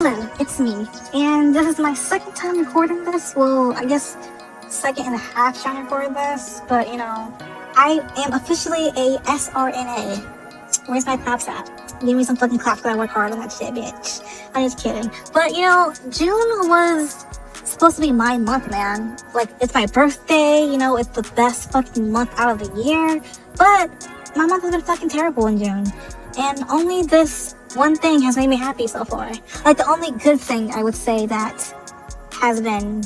Hello, it's me, and this is my second time recording this. Well, I guess second and a half trying to record this, but I am officially a SRNA. Where's my claps at? Give me some fucking claps because I work hard on that shit, bitch. I'm just kidding. But June was supposed to be my month, man. Like, it's my birthday, it's the best fucking month out of the year. But my month has been fucking terrible in June. And only this one thing has made me happy so far. Like, the only good thing I would say that has been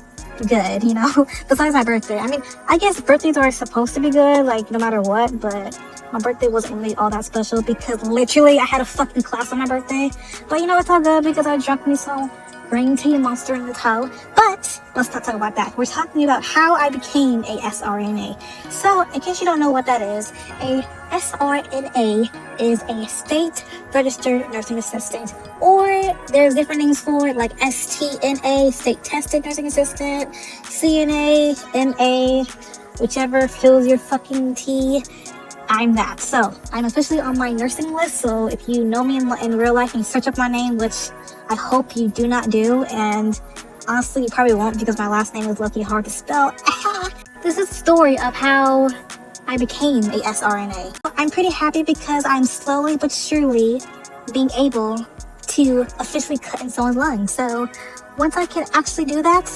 good, besides my birthday. I mean, I guess birthdays are supposed to be good, like, no matter what, but my birthday wasn't really all that special because literally I had a fucking class on my birthday. But it's all good because I drank me some green tea monster in the toe. But let's not talk about that. We're talking about how I became a SRNA. So, in case you don't know what that is, a SRNA is a state registered nursing assistant, or there's different names for it, like STNA, state tested nursing assistant, CNA, NA, whichever fills your fucking tea. I'm that. So I'm officially on my nursing list. So if you know me in real life and you search up my name, which I hope you do not do, and honestly you probably won't because my last name is lucky hard to spell. This is the story of how I became a SRNA. I'm pretty happy because I'm slowly but surely being able to officially cut in someone's lungs. So once I can actually do that,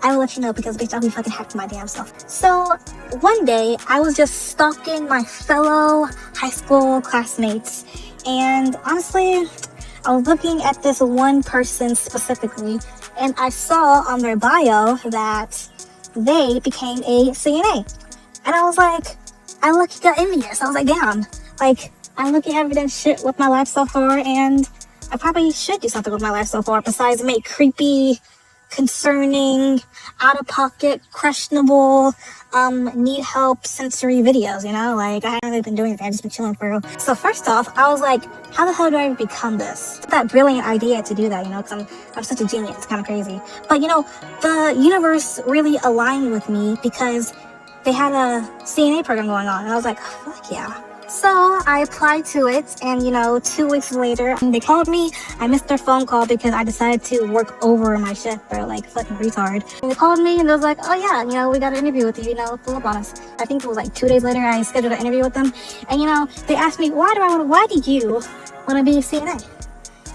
I will let you know because bitch, I'll be fucking happy my damn self. So one day I was just stalking my fellow high school classmates, and honestly I was looking at this one person specifically, and I saw on their bio that they became a CNA. And I was like, I lucky got envious. I was like, damn, like, I'm lucky having done shit with my life so far, and I probably should do something with my life so far besides make creepy, concerning, out-of-pocket, questionable, need help sensory videos, like, I haven't really been doing anything. I've just been chilling for real. So first off, I was like, how the hell do I become this? That brilliant idea to do that, because I'm such a genius. It's kind of crazy. But the universe really aligned with me because they had a CNA program going on, and I was like, fuck yeah. So I applied to it, and 2 weeks later, they called me. I missed their phone call because I decided to work over my shift, bro, like fucking retard. And they called me, and they was like, oh yeah, we got an interview with you, pull up on us. I think it was like 2 days later, I scheduled an interview with them, and they asked me, why do you want to be a CNA?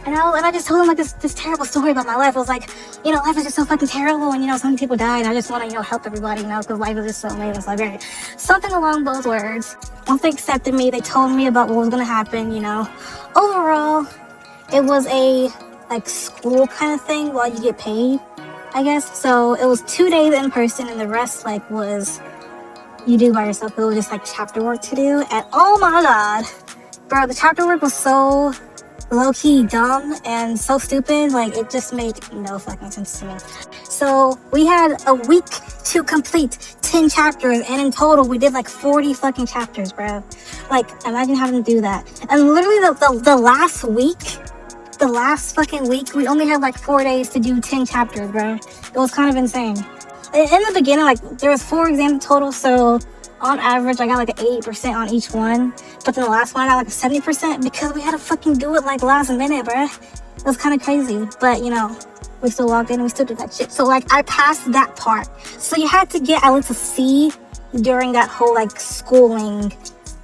And I just told them like this terrible story about my life. I was like, life is just so fucking terrible, and so many people die, and I just want to help everybody, because life is just so amazing. So like, something along those words. Once they accepted me, they told me about what was gonna happen. Overall, it was a like school kind of thing while you get paid, I guess. So it was 2 days in person, and the rest like was you do by yourself. It was just like chapter work to do, and oh my god, bro, the chapter work was so low-key dumb and so stupid, like it just made no fucking sense to me. So we had a week to complete 10 chapters, and in total we did like 40 fucking chapters, bro. Like, imagine having to do that. And literally the last fucking week, we only had like 4 days to do 10 chapters, bro. It was kind of insane. In the beginning, like, there was 4 exams total, so on average, I got like an 80% on each one. But then the last one, I got like a 70% because we had to fucking do it like last minute, bruh. It was kind of crazy. But, we still logged in and we still did that shit. So, like, I passed that part. So you had to get at least a C during that whole, like, schooling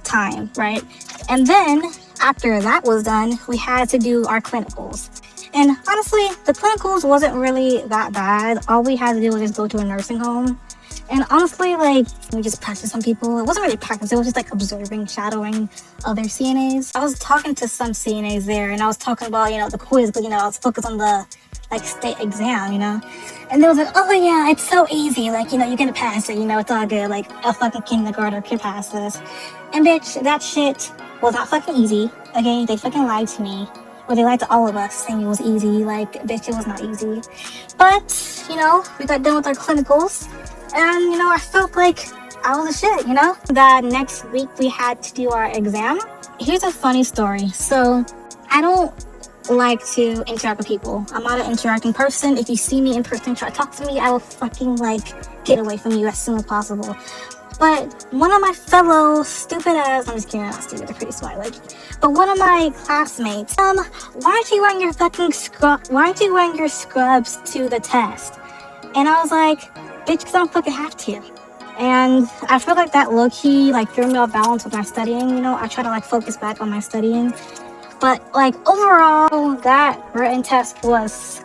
time, right? And then, after that was done, we had to do our clinicals. And honestly, the clinicals wasn't really that bad. All we had to do was just go to a nursing home. And honestly, like, we just practiced on people. It wasn't really practice. It was just like observing, shadowing other CNAs. I was talking to some CNAs there, and I was talking about, the quiz, but, I was focused on the, like, state exam, And they was like, oh, yeah, it's so easy. Like, you're gonna pass it, it's all good. Like, a fucking kindergartner can pass this. And bitch, that shit was not fucking easy, okay? They fucking lied to me. Well, they lied to all of us saying it was easy. Like, bitch, it was not easy. But, we got done with our clinicals. And, I felt like I was a shit, That next week we had to do our exam. Here's a funny story. So, I don't like to interact with people. I'm not an interacting person. If you see me in person, try to talk to me, I will fucking, like, get away from you as soon as possible. But one of my fellow stupid ass, I'm just kidding, not stupid, they're pretty smart, like, but one of my classmates, why aren't you wearing your fucking why aren't you wearing your scrubs to the test? And I was like, bitch, because I don't fucking have to. And I feel like that low-key, like, threw me off balance with my studying, you know? I try to, like, focus back on my studying. But, like, overall, that written test was,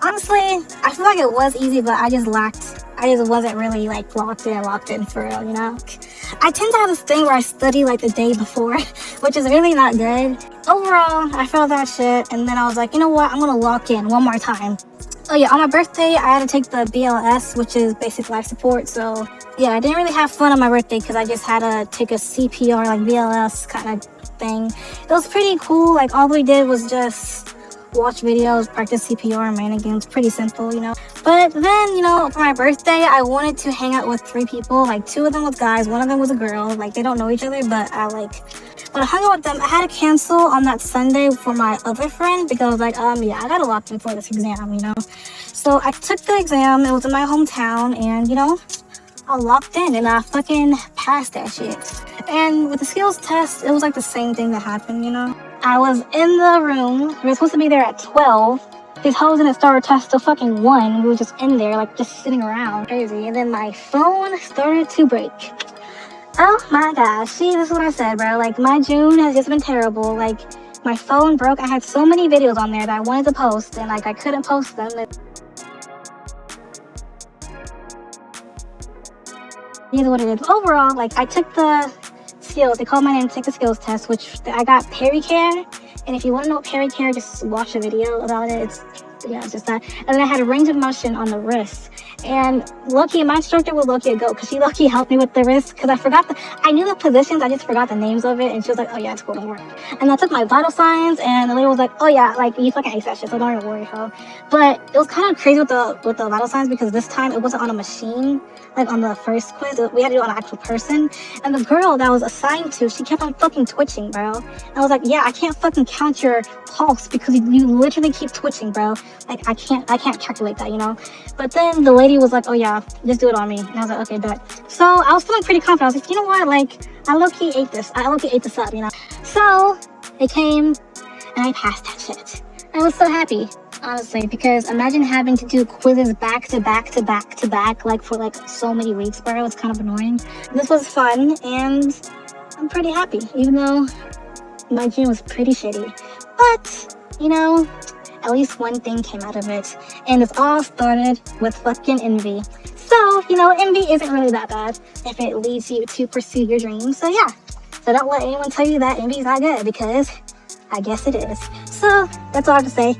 honestly, I feel like it was easy, but I just wasn't really, like, locked in for real, you know? I tend to have this thing where I study, like, the day before, which is really not good. Overall, I failed that shit, and then I was like, you know what? I'm gonna lock in one more time. Oh yeah, on my birthday, I had to take the BLS, which is basic life support. So yeah, I didn't really have fun on my birthday because I just had to take a CPR, like BLS kind of thing. It was pretty cool. Like all we did was just watch videos, practice CPR and mannequins. Pretty simple, you know. But then, you know, for my birthday, I wanted to hang out with 3 people. Like 2 of them was guys, 1 of them was a girl. Like they don't know each other, but I hung out with them. I had to cancel on that Sunday for my other friend because I was like, yeah, I gotta lock in for this exam, you know. So I took the exam. It was in my hometown, and you know, I locked in and I fucking passed that shit. And with the skills test, it was like the same thing that happened, you know. I was in the room. We were supposed to be there at 12. These hoes didn't start our test till fucking 1. We were just in there, like just sitting around, crazy. And then my phone started to break. Oh my gosh, see, this is what I said, bro. Like, my June has just been terrible. Like, my phone broke. I had so many videos on there that I wanted to post, and, like, I couldn't post them. Either what it is. Overall, like, I took the skills. They called my name to take the skills test, which I got pericare. And if you want to know what pericare, just watch a video about it. It's just that. And then I had a range of motion on the wrist. And lucky, my instructor was lucky to go because she lucky helped me with the wrist because I knew the positions, I just forgot the names of it. And she was like, oh yeah, it's going to work. And I took my vital signs, and the lady was like, oh yeah, like you fucking ace that shit, so don't even worry, ho. But it was kind of crazy with the vital signs because this time it wasn't on a machine. Like on the first quiz, we had to do it on an actual person. And the girl that was assigned to, she kept on fucking twitching, bro. And I was like, yeah, I can't fucking count your pulse because you literally keep twitching, bro. Like I can't calculate that, you know. But then the lady was like, oh yeah, just do it on me. And I was like, okay, bet. So I was feeling pretty confident. I was like, you know what? Like I low-key ate this up, you know. So it came and I passed that shit. I was so happy. Honestly, because imagine having to do quizzes back to back, like for like so many weeks, bro. It's kind of annoying. This was fun, and I'm pretty happy, even though my June was pretty shitty. But, you know, at least one thing came out of it, and it's all started with fucking envy. So, you know, envy isn't really that bad if it leads you to pursue your dreams. So yeah, so don't let anyone tell you that envy is not good, because I guess it is. So that's all I have to say.